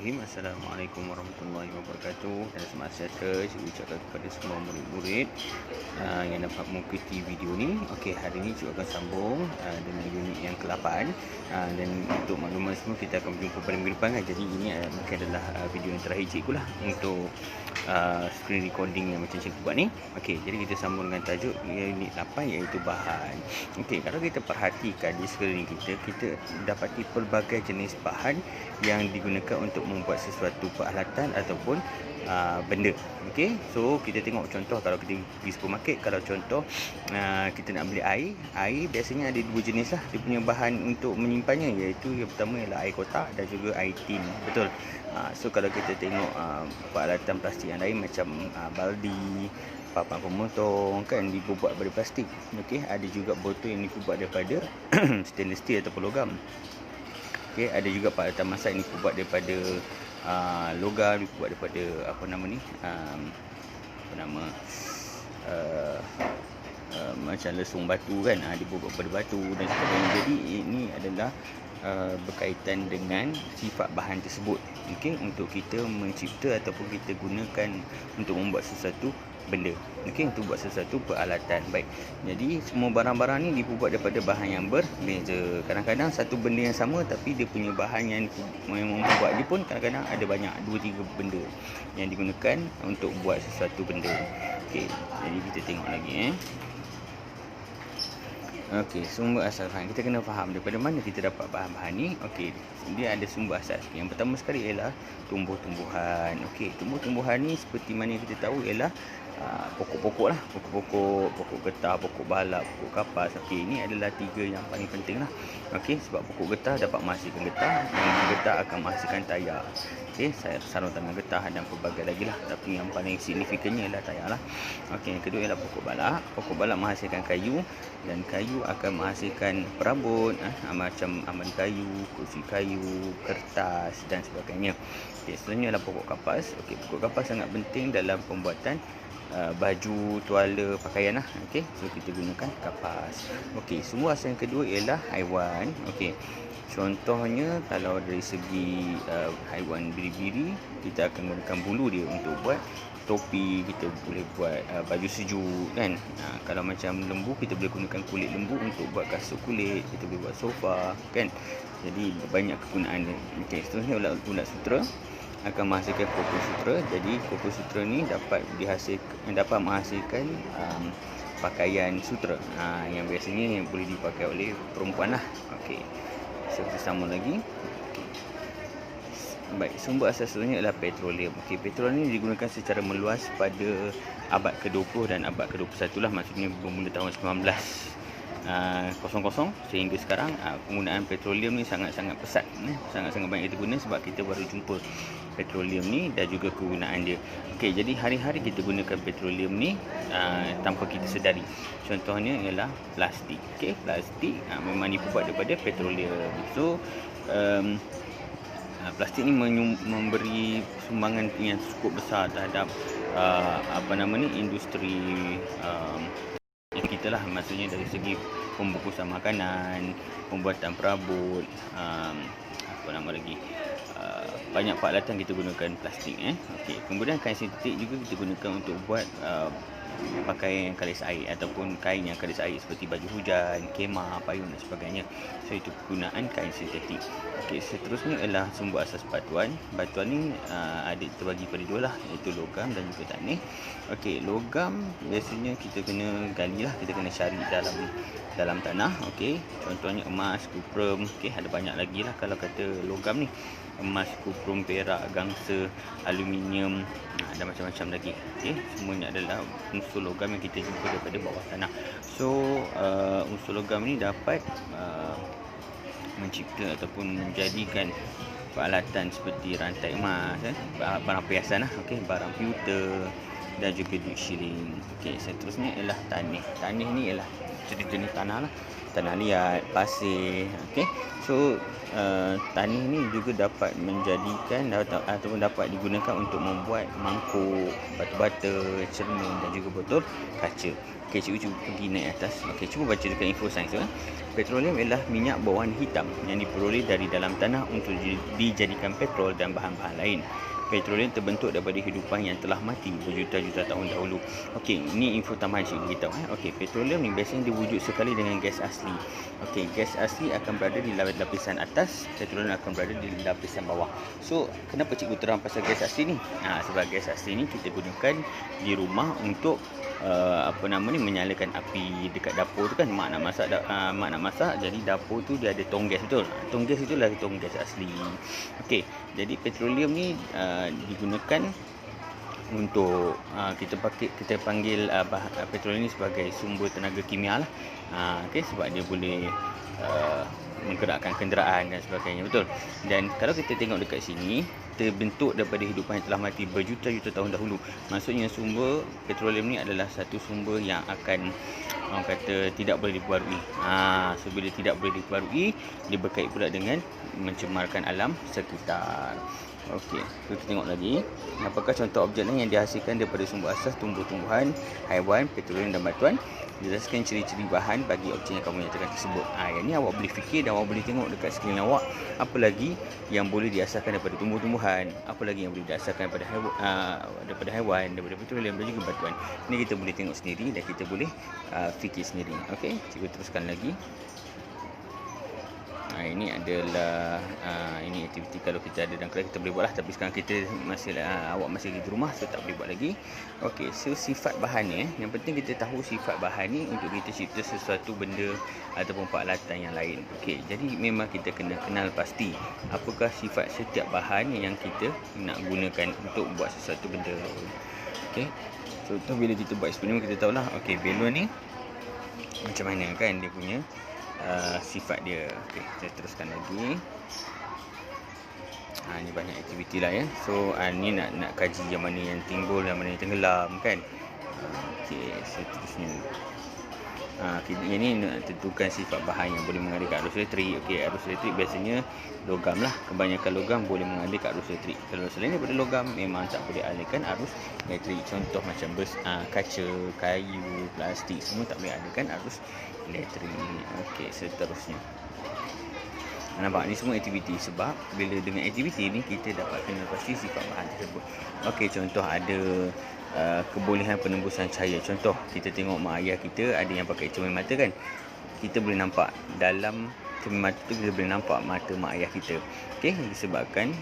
Bismillahirrahmanirrahim. Assalamualaikum warahmatullahi wabarakatuh. Dan semangat sejahtera saya ucapkan kepada semua murid-murid yang dapat mengikuti video ni. Okey, hari ni cikgu akan sambung dengan unit yang ke-8. Dan untuk maklumat semua, kita akan berjumpa pada minggu depan kan. Jadi ini mungkin adalah video yang terakhir cikgu lah untuk screen recording yang macam cikgu buat ni. Okey, jadi kita sambung dengan tajuk unit 8 iaitu bahan. Okey, kalau kita perhatikan di sekeliling kita, kita dapati pelbagai jenis bahan yang digunakan untuk membuat sesuatu peralatan ataupun benda. Okey, so kita tengok contoh kalau kita pergi supermarket. Kalau contoh kita nak beli air biasanya ada dua jenis lah dia punya bahan untuk menyimpannya, iaitu yang pertama ialah air kotak dan juga air tin. Betul. So kalau kita tengok peralatan plastik yang lain macam baldi, papan pemotong kan dibuat daripada plastik. Okey, ada juga botol yang dibuat daripada stainless steel ataupun logam. Okey, ada juga peralatan masak yang dibuat daripada logam, dibuat daripada macam lesung batu kan, dibuat daripada batu dan sebagainya. Jadi ini adalah berkaitan dengan sifat bahan tersebut. Okey, untuk kita mencipta ataupun kita gunakan untuk membuat sesuatu benda. Okey, untuk buat sesuatu peralatan. Baik. Jadi semua barang-barang ni dibuat daripada bahan yang berbeza. Kadang-kadang satu benda yang sama tapi dia punya bahan yang membuat dia pun kadang-kadang ada banyak, 2-3 benda yang digunakan untuk buat sesuatu benda. Okey, jadi kita tengok lagi Okey, sumber asal bahan. Kita kena faham daripada mana kita dapat bahan-bahan ni. Okey, dia ada sumber asal. Yang pertama sekali ialah tumbuh-tumbuhan. Okey, tumbuh-tumbuhan ni seperti mana kita tahu ialah pokok-pokok lah. Pokok getah, pokok balak, pokok kapas. Okey, ini adalah 3 yang paling penting lah. Okey, sebab pokok getah dapat menghasilkan getah, yang getah akan menghasilkan tayar. Okey, sarung tangan getah dan pelbagai lagi lah. Tapi yang paling signifikannya ialah tayar lah. Okey, yang kedua ialah pokok balak. Pokok balak menghasilkan kayu dan kayu akan menghasilkan perabot macam amban kayu, kursi kayu, kertas dan sebagainya. Okey, selanjutnya adalah pokok kapas. Okey, pokok kapas sangat penting dalam pembuatan baju, tuala, pakaian lah. Okey, so kita gunakan kapas. Okey, sumber asal yang kedua ialah haiwan. Okey, contohnya kalau dari segi haiwan biri-biri, kita akan gunakan bulu dia untuk buat topi, kita boleh buat baju sejuk kan. Kalau macam lembu, kita boleh gunakan kulit lembu untuk buat kasut kulit, kita boleh buat sofa kan. Jadi banyak kegunaan dia. Okey, seterusnya ulat sutra akan menghasilkan kokos sutra. Jadi kokos sutra ni dapat menghasilkan pakaian sutra yang biasanya yang boleh dipakai oleh perempuan lah. Okey, so kita sambung lagi. Baik, sumber asal seterusnya adalah petroleum. Okey, petroleum ini digunakan secara meluas pada abad ke-20 dan abad ke-21 lah, maksudnya bermula tahun 1900 sehingga sekarang. Penggunaan petroleum ni sangat-sangat pesat, sangat-sangat banyak kita guna sebab kita baru jumpa petroleum ni dan juga kegunaan dia. Okey, jadi hari-hari kita gunakan petroleum ni tanpa kita sedari. Contohnya ialah plastik. Okey, plastik memang dibuat daripada petroleum. So plastik ni memberi sumbangan yang cukup besar terhadap industri kita lah, maksudnya dari segi pembungkusan makanan, pembuatan perabot, banyak peralatan kita gunakan plastik. Okey, kemudian kain sintetik juga kita gunakan untuk buat pakaian yang kalis air ataupun kain yang kalis air seperti baju hujan, kemah, payung dan sebagainya. So itu kegunaan kain sintetik. Okey, seterusnya ialah sumber asas batuan. Batuan ni terbagi pada dua lah, iaitu logam dan juga tanah. Okey, logam biasanya kita kena gali lah, kita kena cari dalam tanah. Okey, contohnya emas, kuprum. Okey, ada banyak lagi lah kalau kata logam ni. Emas, kuprum, perak, gangsa, aluminium dan macam-macam lagi. Okey, semuanya adalah unsur logam yang kita jumpa daripada bawah tanah. So unsur logam ni dapat mencipta ataupun menjadikan peralatan seperti rantai emas, barang perhiasan lah. Okey, barang pewter, dan juga duit shilling. Okey, seterusnya ialah tanih. Tanih ni ialah jenis-jenis tanah lah. Tanah liat, pasir. Okey. So tanih ni juga dapat menjadikan ataupun dapat digunakan untuk membuat mangkuk, batu-bata, cermin dan juga botol kaca. Okey, cikgu pergi naik atas. Okey, cuba baca dekat info sains tu. Petroleum ialah minyak berwarna hitam yang diperoleh dari dalam tanah untuk dijadikan petrol dan bahan-bahan lain. Petroleum terbentuk daripada hidupan yang telah mati berjuta-juta tahun dahulu. Okey, ini info tambahan cikgu beritahu. Okey, petroleum ni biasanya diwujud sekali dengan gas asli. Okey, gas asli akan berada di lapisan atas, petroleum akan berada di lapisan bawah. So, kenapa cikgu terang pasal gas asli ni? Sebab gas asli ni kita gunakan di rumah untuk menyalakan api dekat dapur tu kan. Mak nak masak, jadi dapur tu dia ada tong gas, betul. Tong gas itulah tong gas asli. Okey, jadi petroleum ni digunakan untuk kita panggil petroleum ni sebagai sumber tenaga kimia lah. Okey, sebab dia boleh menggerakkan kenderaan dan sebagainya, betul. Dan kalau kita tengok dekat sini, terbentuk daripada hidupan yang telah mati berjuta-juta tahun dahulu. Maksudnya sumber petroleum ni adalah satu sumber yang akan orang kata tidak boleh diperbarui. So bila tidak boleh diperbarui, dia berkait pula dengan mencemarkan alam sekitar. Okey, kita tengok lagi. Apakah contoh objek lain yang dihasilkan daripada sumber asas tumbuh-tumbuhan, haiwan, petroleum dan batuan? Jelaskan ciri-ciri bahan bagi objek yang kamu nyatakan tersebut. Yang ni awak boleh fikir dan awak boleh tengok dekat sekeliling awak. Apa lagi yang boleh diasaskan daripada tumbuh-tumbuhan? Apa lagi yang boleh diasaskan daripada haiwan, daripada petroleum dan juga batuan? Ini kita boleh tengok sendiri dan kita boleh fikir sendiri. Okey, cikgu teruskan lagi. Ini adalah ini aktiviti kalau kita ada dalam kelas kita boleh buat lah, tapi sekarang kita awak masih di rumah, so tak boleh buat lagi. Okey, so sifat bahan ni yang penting kita tahu sifat bahan ni untuk kita cipta sesuatu benda ataupun peralatan yang lain. Okey, jadi memang kita kena kenal pasti apakah sifat setiap bahan yang kita nak gunakan untuk buat sesuatu benda. Okey, contoh bila kita buat eksperimen kita tahulah, okey, balon ni macam mana kan dia punya sifat dia. Okey, saya teruskan lagi. Ni banyak aktiviti lah ya. So ni nak kaji yang mana yang timbul, yang mana yang tenggelam kan. Okey, seterusnya. Yang ni nak tentukan sifat bahan yang boleh mengalir ke arus elektrik. Okey, arus elektrik biasanya logam lah. Kebanyakan logam boleh mengalir ke arus elektrik. Kalau selain daripada logam memang tak boleh alirkan arus elektrik. Contoh macam kaca, kayu, plastik semua tak boleh alirkan arus elektrik. Okey, seterusnya. Nampak ni semua aktiviti, sebab bila dengan aktiviti ni kita dapat kenal pasti sifat bahan tersebut. Okey, contoh ada kebolehan penembusan cahaya. Contoh kita tengok mak ayah kita ada yang pakai cermin mata kan. Kita boleh nampak dalam cermin mata tu, kita boleh nampak mata mak ayah kita. Okey, disebabkan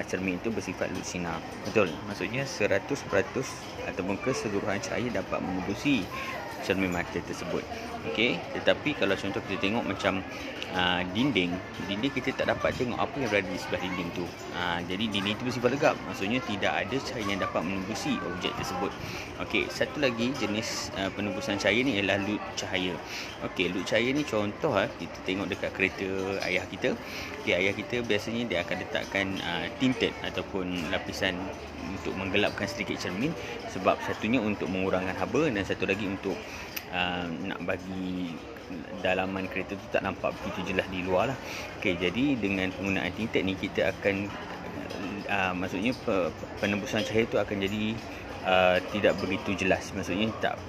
cermin itu bersifat lutsina. Betul. Maksudnya 100% ataupun keseluruhan cahaya dapat menembusi cermin mata tersebut. Okey, tetapi kalau contoh kita tengok macam dinding kita tak dapat tengok apa yang berada di sebelah dinding tu. Jadi dinding tu bersifat legap. Maksudnya tidak ada cahaya yang dapat menembusi objek tersebut. Okey, satu lagi jenis penembusan cahaya ni ialah lut cahaya. Okey, lut cahaya ni contoh kita tengok dekat kereta ayah kita. Okey, ayah kita biasanya dia akan letakkan tinted ataupun lapisan untuk menggelapkan sedikit cermin, sebab satunya untuk mengurangkan haba dan satu lagi untuk nak bagi dalaman kereta tu tak nampak begitu jelas di luar lah. Okey, jadi dengan penggunaan tinted ni kita akan maksudnya penembusan cahaya tu akan jadi tidak begitu jelas. Maksudnya tak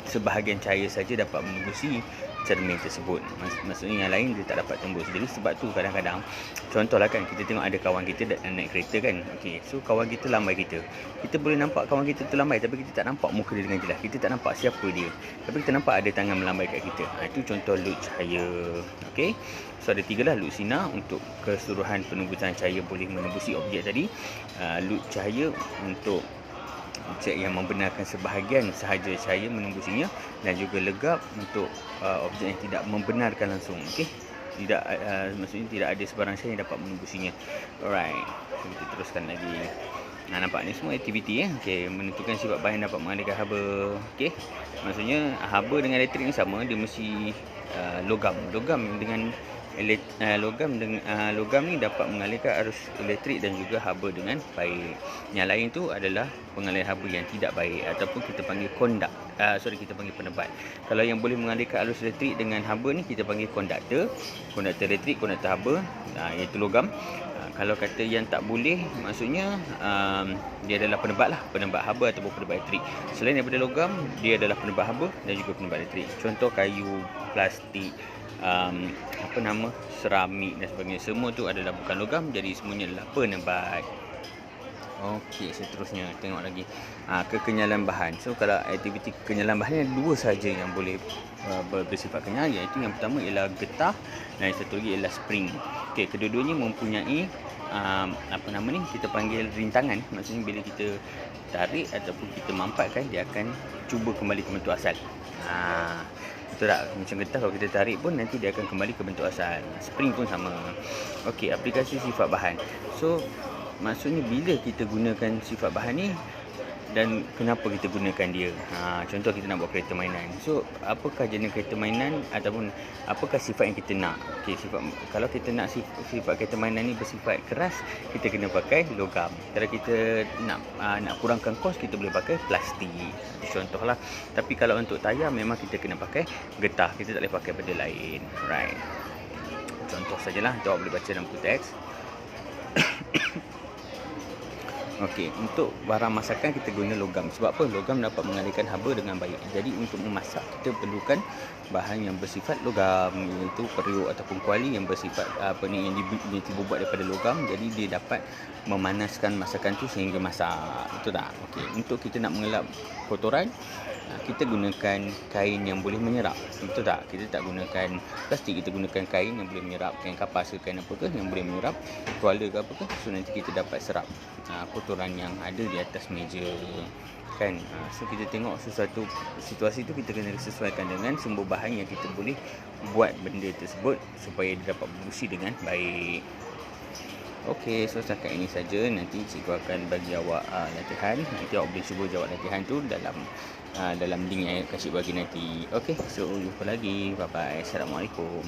sebahagian cahaya saja dapat menembusi cermin tersebut. Maksudnya yang lain dia tak dapat tembus. Jadi sebab tu kadang-kadang contohlah kan, kita tengok ada kawan kita naik kereta kan. Okey, so kawan kita lambai kita. Kita boleh nampak kawan kita tu lambai, tapi kita tak nampak muka dia dengan jelas. Kita tak nampak siapa dia, tapi kita nampak ada tangan melambai kat kita. Itu contoh lut cahaya. Okey, so ada 3 lah lut sinar untuk keseluruhan penembusan cahaya boleh menembusi objek tadi. Lut cahaya untuk objek yang membenarkan sebahagian sahaja cahaya menembusinya, dan juga legap untuk objek yang tidak membenarkan langsung. Okey, maksudnya tidak ada sebarang cahaya yang dapat menembusinya. Alright, kita teruskan lagi. Nampak ni semua aktiviti Okey, menentukan sifat bahan dapat mengalirkan haba. Okey, maksudnya haba dengan elektrik ni sama, dia mesti logam dengan logam ni dapat mengalirkan arus elektrik dan juga haba dengan baik. Yang lain tu adalah pengaliran haba yang tidak baik ataupun kita panggil kita panggil penebat. Kalau yang boleh mengalirkan arus elektrik dengan haba ni kita panggil konduktor elektrik, konduktor haba, iaitu logam. Kalau kata yang tak boleh, maksudnya dia adalah penebat haba ataupun penebat elektrik. Selain daripada logam, dia adalah penebat haba dan juga penebat elektrik. Contoh kayu, plastik, seramik dan sebagainya. Semua tu adalah bukan logam, jadi semuanya adalah penebat. Okey, seterusnya tengok lagi kekenyalan bahan. So kalau aktiviti kekenyalan bahan ada dua saja yang boleh bersifat kenyal, iaitu yang pertama ialah getah dan yang satu lagi ialah spring. Okey, kedua-duanya mempunyai kita panggil rintangan. Maksudnya bila kita tarik ataupun kita mampatkan, dia akan cuba kembali ke bentuk asal. Betul tak? Macam getah kalau kita tarik pun nanti dia akan kembali ke bentuk asal. Spring pun sama. Okey, aplikasi sifat bahan. So maksudnya bila kita gunakan sifat bahan ni dan kenapa kita gunakan dia. Contoh kita nak buat kereta mainan. So apakah jenis kereta mainan ataupun apakah sifat yang kita nak. Okey, kalau kita nak sifat kereta mainan ni bersifat keras, kita kena pakai logam. Kalau kita nak kurangkan kos, kita boleh pakai plastik. Contohlah. Tapi kalau untuk tayar memang kita kena pakai getah. Kita tak boleh pakai benda lain. Right. Contoh sajalah, jawab boleh baca dalam buku teks. Okey, untuk barang masakan kita guna logam. Sebab apa? Logam dapat mengalirkan haba dengan baik. Jadi untuk memasak kita perlukan bahan yang bersifat logam, iaitu periuk ataupun kuali yang bersifat yang dibuat daripada logam. Jadi dia dapat memanaskan masakan tu sehingga masak. Betul tak? Okey, untuk kita nak mengelap kotoran, kita gunakan kain yang boleh menyerap. Betul tak? Kita tak gunakan plastik, kita gunakan kain yang boleh menyerap, kain kapas ke kain apa ke yang boleh menyerap, tuala ke apa ke. So nanti kita dapat serap kotoran yang ada di atas meja kan. So kita tengok sesuatu situasi tu kita kena sesuaikan dengan sumber bahan yang kita boleh buat benda tersebut supaya dia dapat berfungsi dengan baik. Okey, so setakat ini saja. Nanti cikgu akan bagi awak latihan. Nanti awak boleh cuba jawab latihan tu dalam link yang cikgu bagi nanti. Okey, so jumpa lagi. Bye bye. Assalamualaikum.